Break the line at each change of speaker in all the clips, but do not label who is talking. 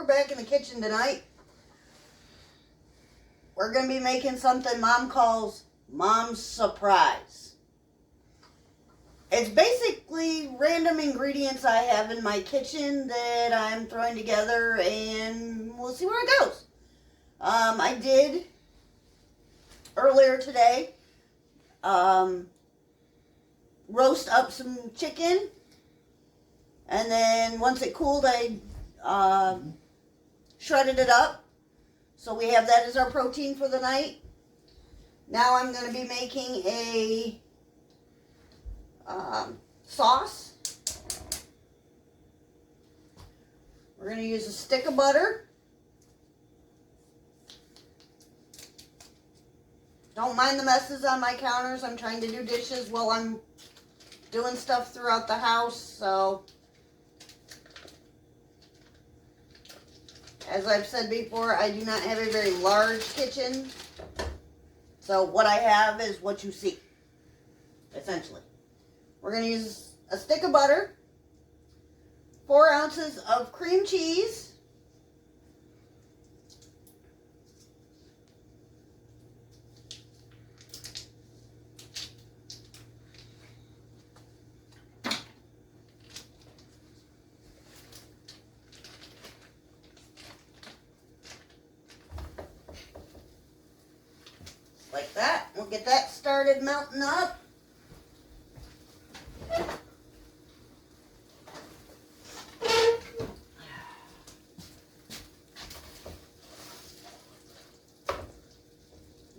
we're back in the kitchen tonight. We're going to be making something Mom calls Mom's Surprise. It's basically random ingredients I have in my kitchen that I'm throwing together, and we'll see where it goes. I did earlier today roast up some chicken, and then once it cooled, I shredded it up. So we have that as our protein for the night. Now I'm going to be making a sauce. We're going to use a stick of butter. Don't mind the messes on my counters. I'm trying to do dishes while I'm doing stuff throughout the house, so as I've said before, I do not have a very large kitchen, so what I have is what you see, essentially. We're going to use a stick of butter, 4 ounces of cream cheese, like that. We'll get that started melting up.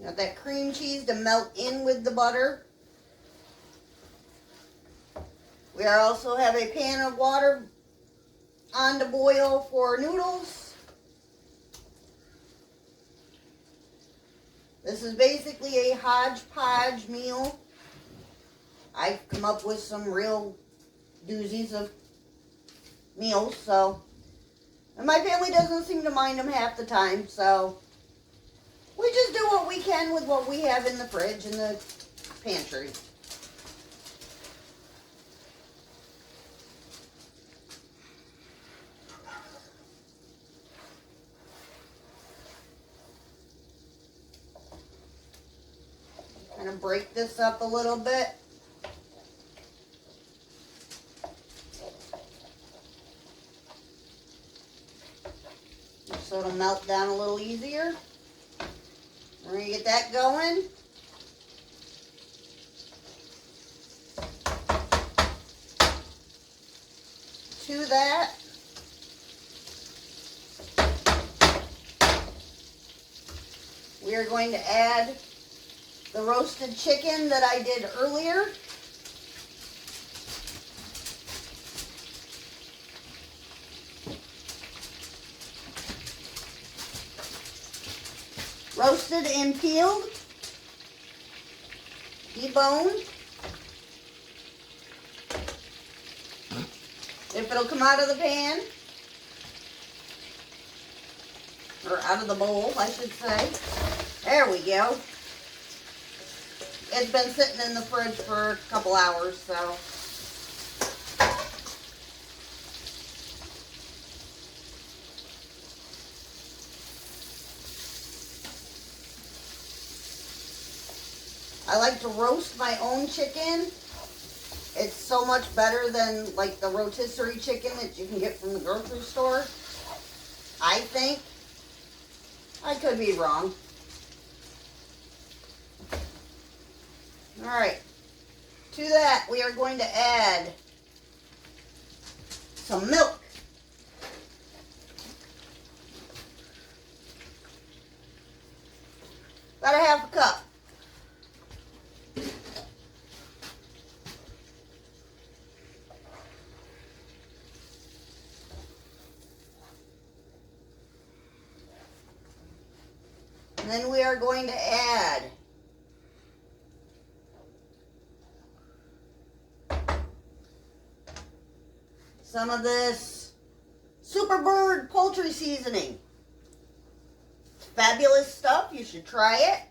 Got that cream cheese to melt in with the butter. We also have a pan of water on to boil for noodles. This is basically a hodgepodge meal. I've come up with some real doozies of meals, so. And my family doesn't seem to mind them half the time, so. We just do what we can with what we have in the fridge and the pantry. Kind of break this up a little bit. So it'll melt down a little easier. We're going to get that going. To that, we are going to add the roasted chicken that I did earlier. Roasted and peeled, deboned. If it'll come out of the pan, or out of the bowl, I should say. There we go. It's been sitting in the fridge for a couple hours, so. I like to roast my own chicken. It's so much better than like the rotisserie chicken that you can get from the grocery store. I think. I could be wrong. Alright. To that, we are going to add some milk. About a half a cup. And then we are going to add some of this Superbird poultry seasoning. It's fabulous stuff. You should try it.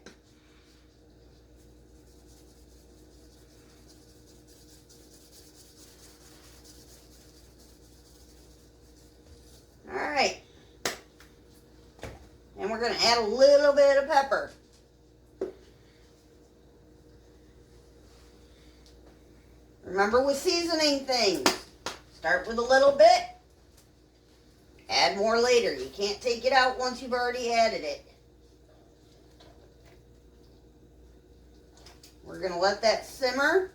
All right. we're going to add a little bit of pepper. Remember with seasoning things, start with a little bit, add more later. You can't take it out once you've already added it. We're going to let that simmer.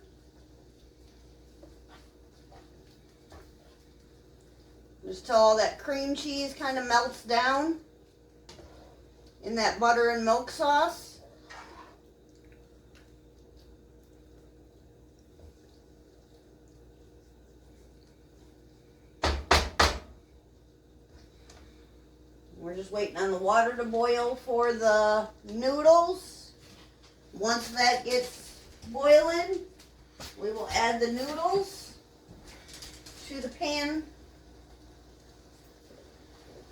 Just till all that cream cheese kind of melts down in that butter and milk sauce. We're just waiting on the water to boil for the noodles. Once that gets boiling, we will add the noodles to the pan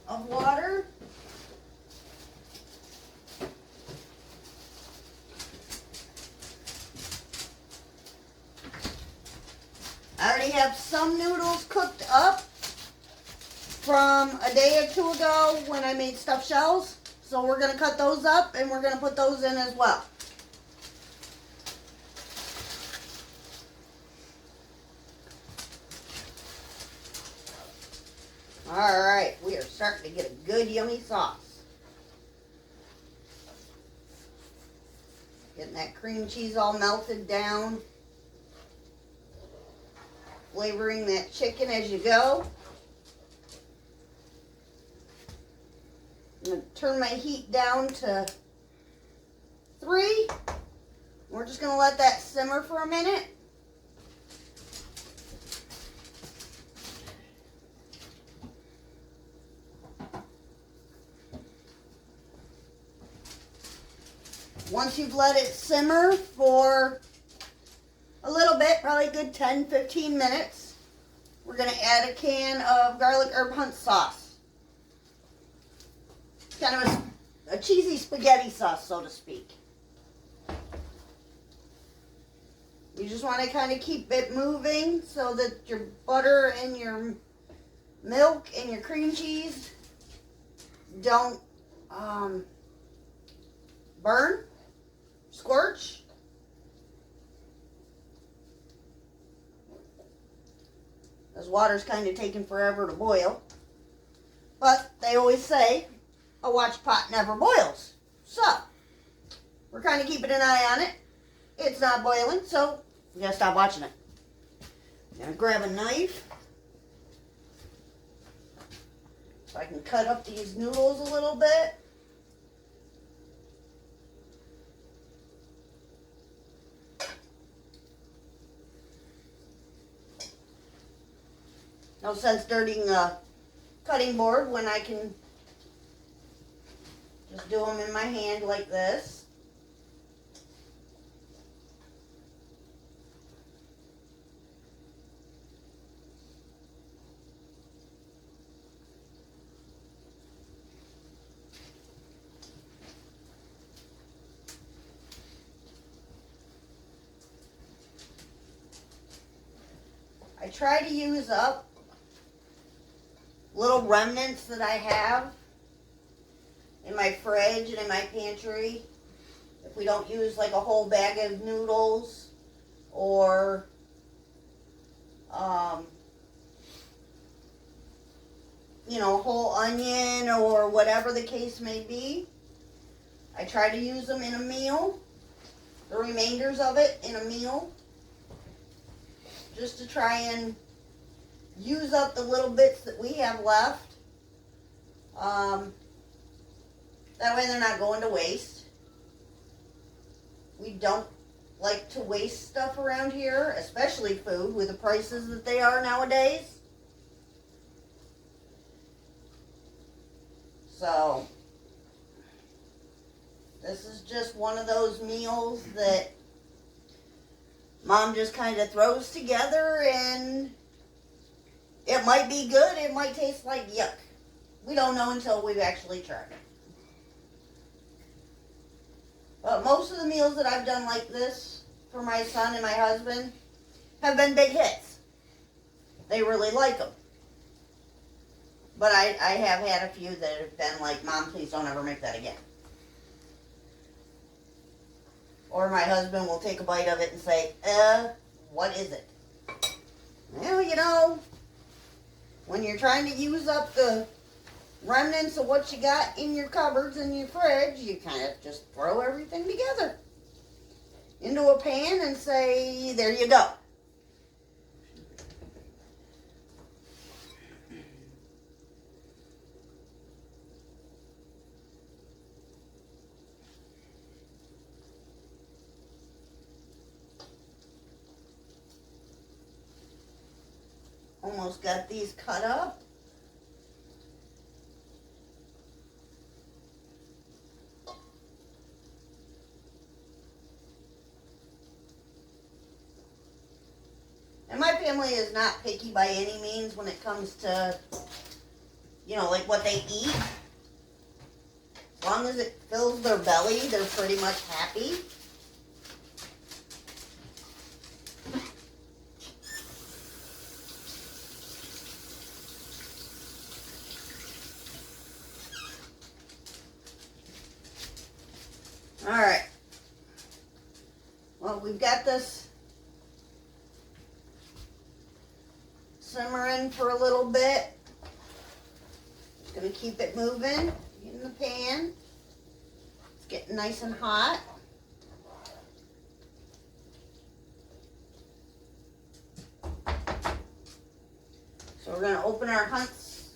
of water. I already have some noodles cooked up from a day or two ago when I made stuffed shells. So we're going to cut those up and we're going to put those in as well. Alright, we are starting to get a good yummy sauce. Getting that cream cheese all melted down. Flavoring that chicken as you go. I'm going to turn my heat down to 3. We're just going to let that simmer for a minute. Once you've let it simmer for a little bit, probably a good 10-15 minutes, we're going to add a can of garlic herb hunt sauce. Kind of a cheesy spaghetti sauce, so to speak. You just want to kind of keep it moving so that your butter and your milk and your cream cheese don't burn, scorch. This water's kind of taking forever to boil. But they always say, a watch pot never boils. So, we're kind of keeping an eye on it. It's not boiling, so we gotta stop watching it. I'm gonna grab a knife so I can cut up these noodles a little bit. No sense dirtying a cutting board when I can just do them in my hand like this. I try to use up little remnants that I have in my fridge and in my pantry. If we don't use like a whole bag of noodles or you know, a whole onion or whatever the case may be, I try to use them in a meal, the remainders of it in a meal, just to try and use up the little bits that we have left. That way they're not going to waste. We don't like to waste stuff around here, especially food with the prices that they are nowadays. So, this is just one of those meals that Mom just kind of throws together, and it might be good, it might taste like yuck. We don't know until we've actually tried it. But most of the meals that I've done like this for my son and my husband have been big hits. They really like them. But I have had a few that have been like, Mom, please don't ever make that again. Or my husband will take a bite of it and say, what is it? Well, you know, when you're trying to use up the remnants of what you got in your cupboards and your fridge, you kind of just throw everything together into a pan and say, there you go. Almost got these cut up. And my family is not picky by any means when it comes to, you know, like what they eat. As long as it fills their belly, they're pretty much happy. Alright. Well, we've got this simmering for a little bit. Just going to keep it moving in the pan. It's getting nice and hot. So we're going to open our Hunt's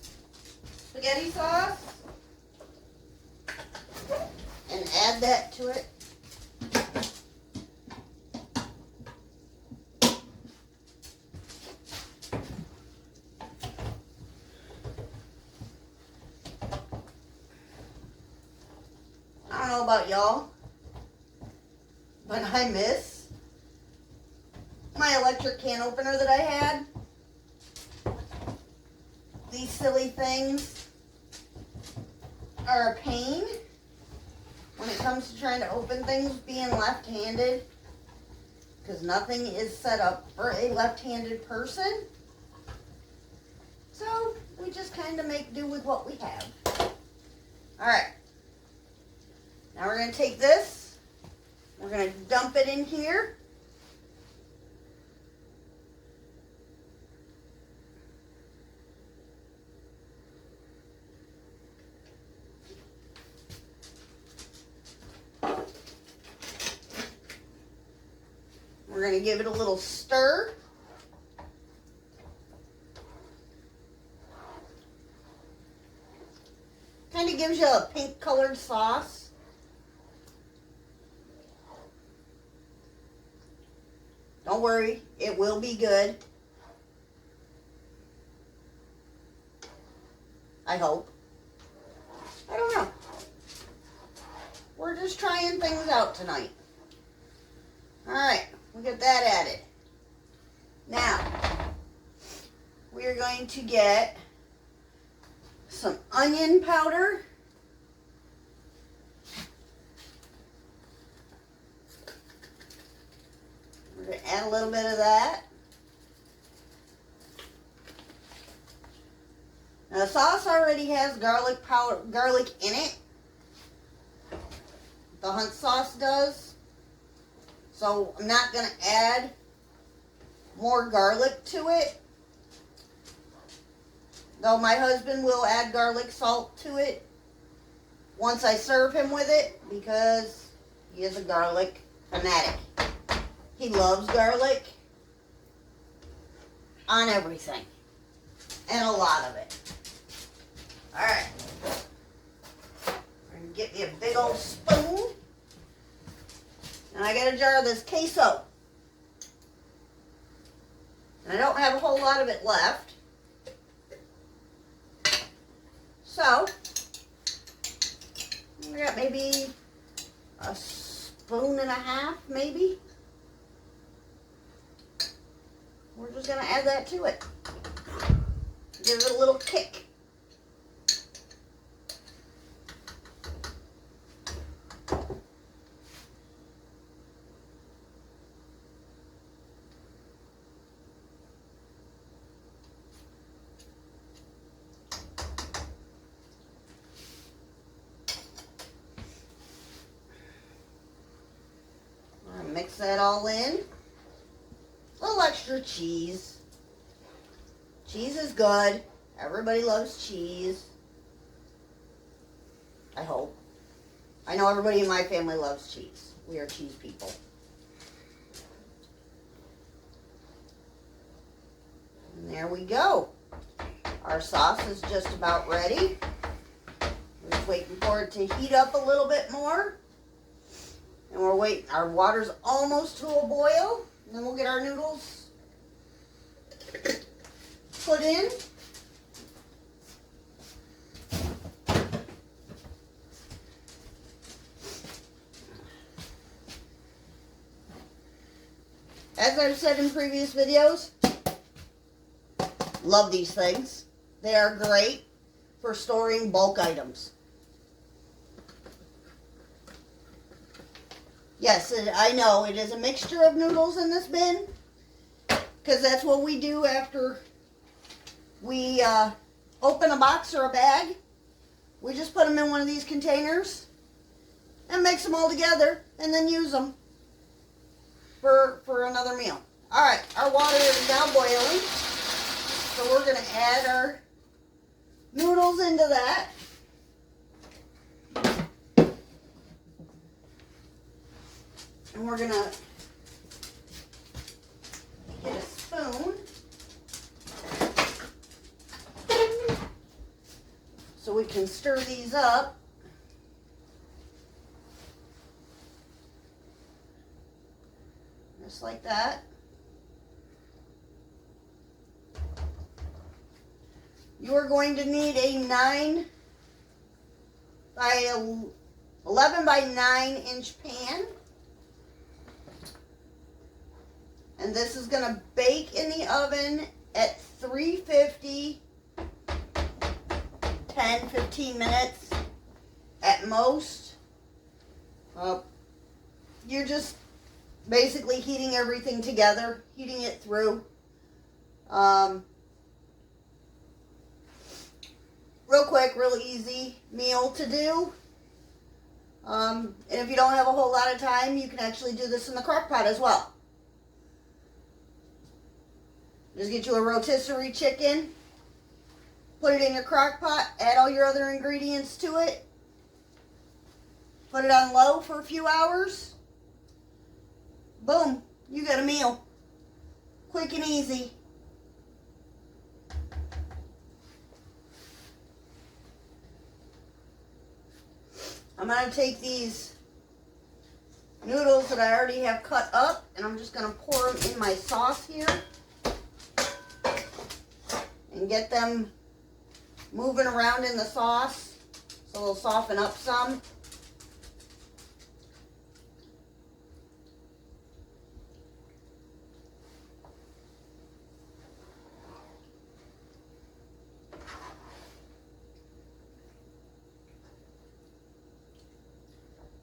spaghetti sauce and add that to it. I don't know about y'all, but I miss my electric can opener that I had. These silly things are a pain when it comes to trying to open things being left-handed, because nothing is set up for a left-handed person. So we just kind of make do with what we have. Alright, now we're going to take this, we're going to dump it in here. We're going to give it a little stir. Kind of gives you a pink colored sauce. Don't worry, it will be good. I hope. I don't know. We're just trying things out tonight. Alright, we'll get that added. Now, we are going to get some onion powder. We're going to add a little bit of that. Now, the sauce already has garlic in it. The Hunt sauce does. So I'm not going to add more garlic to it. Though my husband will add garlic salt to it once I serve him with it, because he is a garlic fanatic. He loves garlic on everything. And a lot of it. Alright. We're going to get me a big old spoon. And I got a jar of this queso. And I don't have a whole lot of it left. So, we got maybe a spoon and a half, maybe. We're just going to add that to it. Give it a little kick. Mix that all in. A little extra cheese. Cheese is good. Everybody loves cheese. I hope. I know everybody in my family loves cheese. We are cheese people. And there we go. Our sauce is just about ready. We're just waiting for it to heat up a little bit more. And we're waiting. Our water's almost to a boil. And then we'll get our noodles put in. As I've said in previous videos, love these things. They are great for storing bulk items. Yes, I know it is a mixture of noodles in this bin, because that's what we do after we open a box or a bag. We just put them in one of these containers and mix them all together and then use them for another meal. Alright, our water is now boiling. So we're going to add our noodles into that. And we're going to get a spoon so we can stir these up. Just like that. You are going to need a 9 by 11 by 9 inch pan. And this is going to bake in the oven at 350, 10, 15 minutes at most. You're just basically heating everything together, heating it through. Real quick, real easy meal to do. And if you don't have a whole lot of time, you can actually do this in the crock pot as well. Just get you a rotisserie chicken, put it in your crock pot, add all your other ingredients to it, put it on low for a few hours. Boom, you got a meal. Quick and easy. I'm going to take these noodles that I already have cut up, and I'm just going to pour them in my sauce here and get them moving around in the sauce so they'll soften up some.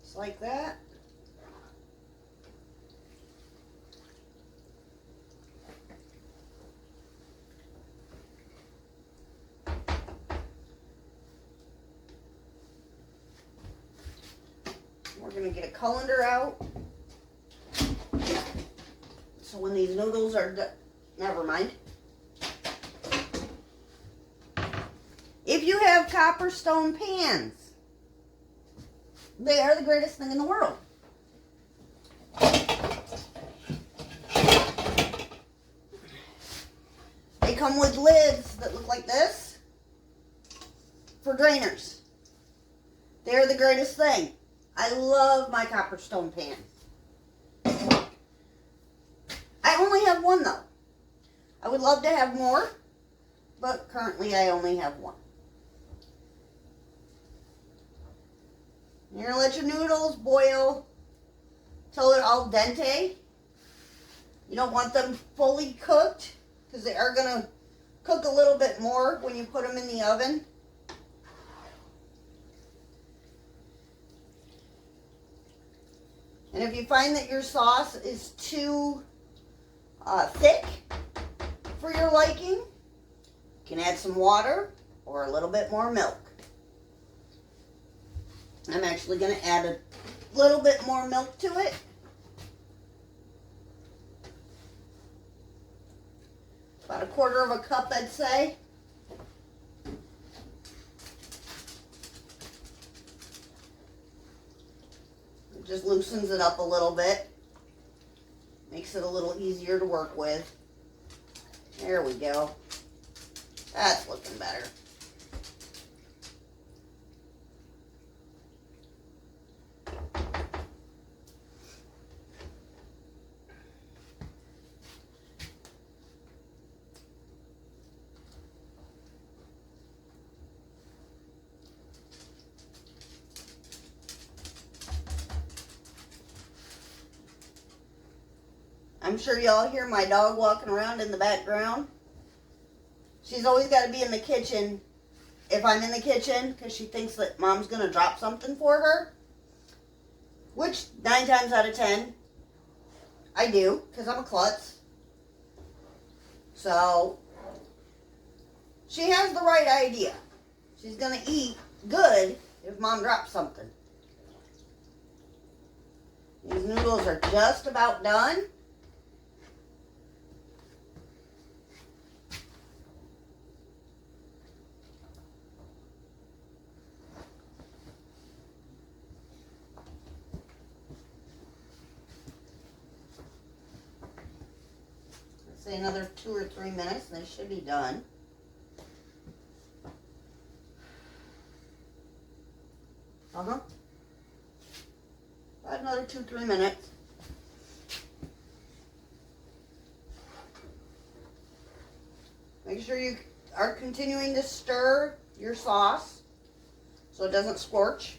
Just like that. We're going to get a colander out. So when these noodles are done, never mind. If you have copper stone pans, they are the greatest thing in the world. They come with lids that look like this for drainers. They're the greatest thing. I love my copper stone pan. I only have one though. I would love to have more, but currently I only have one. You're going to let your noodles boil till they're al dente. You don't want them fully cooked because they are going to cook a little bit more when you put them in the oven. And if you find that your sauce is too thick for your liking, you can add some water or a little bit more milk. I'm actually going to add a little bit more milk to it. About 1/4 cup, I'd say. It just loosens it up a little bit. Makes it a little easier to work with. There we go. That's looking better. I'm sure y'all hear my dog walking around in the background. She's always got to be in the kitchen if I'm in the kitchen because she thinks that Mom's going to drop something for her. Which 9 times out of 10, I do because I'm a klutz. So, she has the right idea. She's going to eat good if Mom drops something. These noodles are just about done. Say another 2 or 3 minutes and they should be done. About another 2 or 3 minutes. Make sure you are continuing to stir your sauce so it doesn't scorch.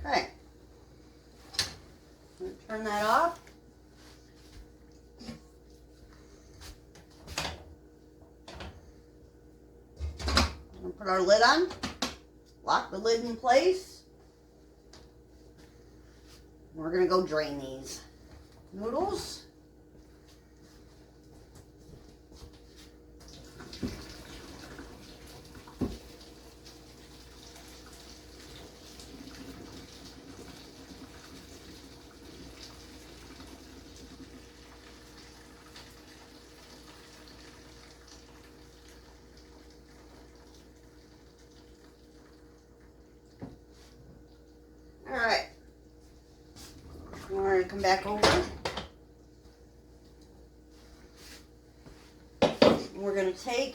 Okay, turn that off. We'll put our lid on, lock the lid in place. We're going to go drain these noodles. Alright, we're going to come back over. We're going to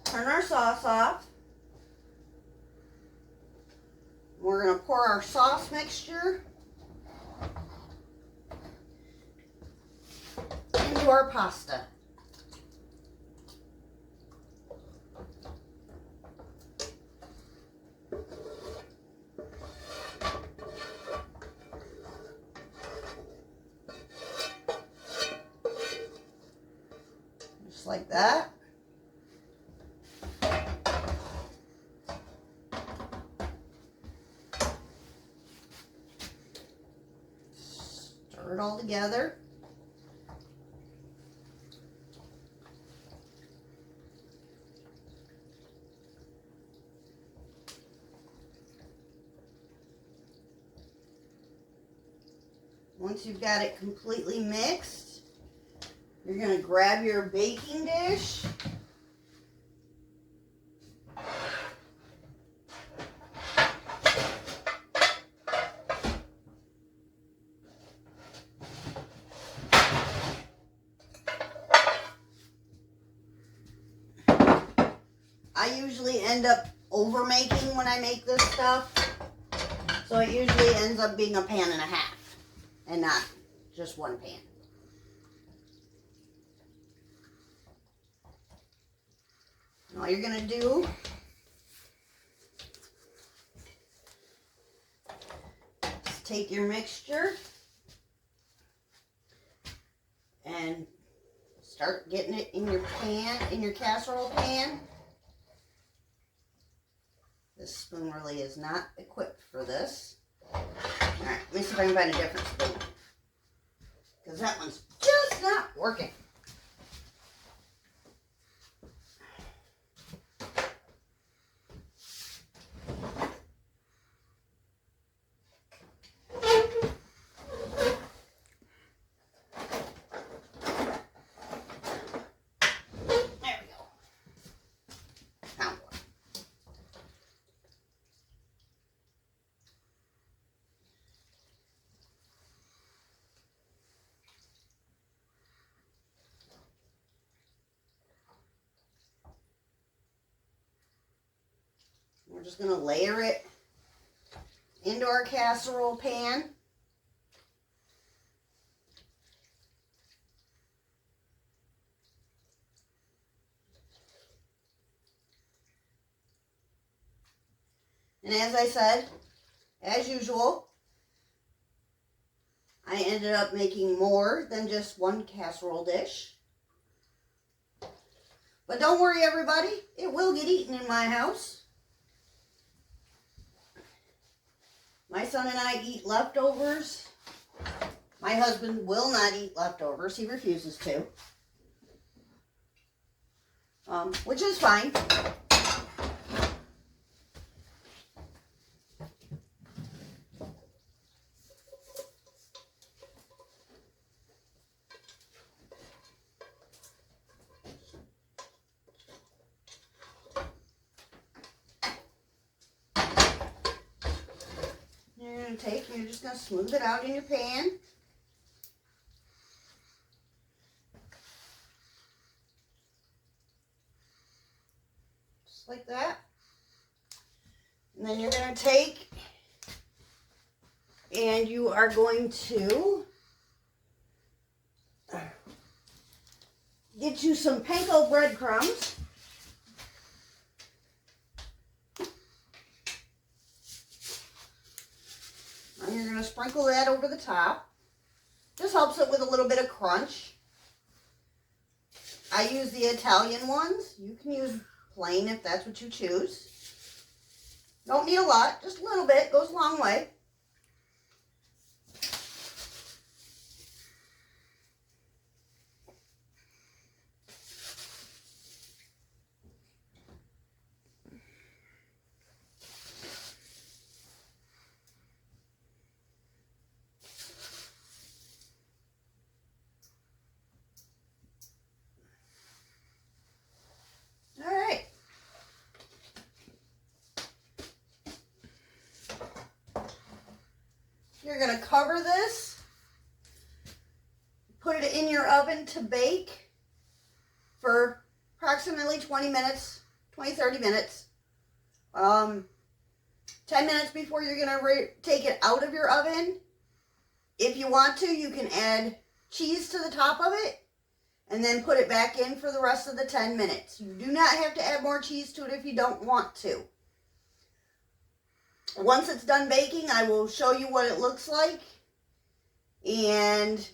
turn our sauce off. We're going to pour our sauce mixture into our pasta. Just like that. Stir it all together. Once you've got it completely mixed, you're going to grab your baking dish. I usually end up over making when I make this stuff, so it usually ends up being a pan and a half and not just one pan. And all you're going to do is take your mixture and start getting it in your pan, in your casserole pan. This spoon really is not equipped for this. Alright, let me see if I can find a different spoon. because that one's just not working. We're just going to layer it into our casserole pan. And as I said, as usual, I ended up making more than just one casserole dish. But don't worry, everybody, it will get eaten in my house. My son and I eat leftovers. My husband will not eat leftovers. He refuses to. Which is fine. You're just going to smooth it out in your pan. Just like that. And then you're going to take and you are going to get you some panko breadcrumbs. And you're going to sprinkle that over the top. This helps it with a little bit of crunch. I use the Italian ones. You can use plain if that's what you choose. Don't need a lot, just a little bit, goes a long way. You're going to cover this, put it in your oven to bake for approximately 20 minutes, 20-30 minutes. 10 minutes before you're going to take it out of your oven. If you want to, you can add cheese to the top of it and then put it back in for the rest of the 10 minutes. You do not have to add more cheese to it if you don't want to. Once it's done baking, I will show you what it looks like. And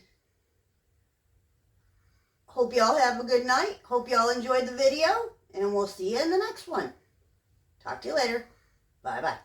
hope y'all have a good night. Hope y'all enjoyed the video. And we'll see you in the next one. Talk to you later. Bye-bye.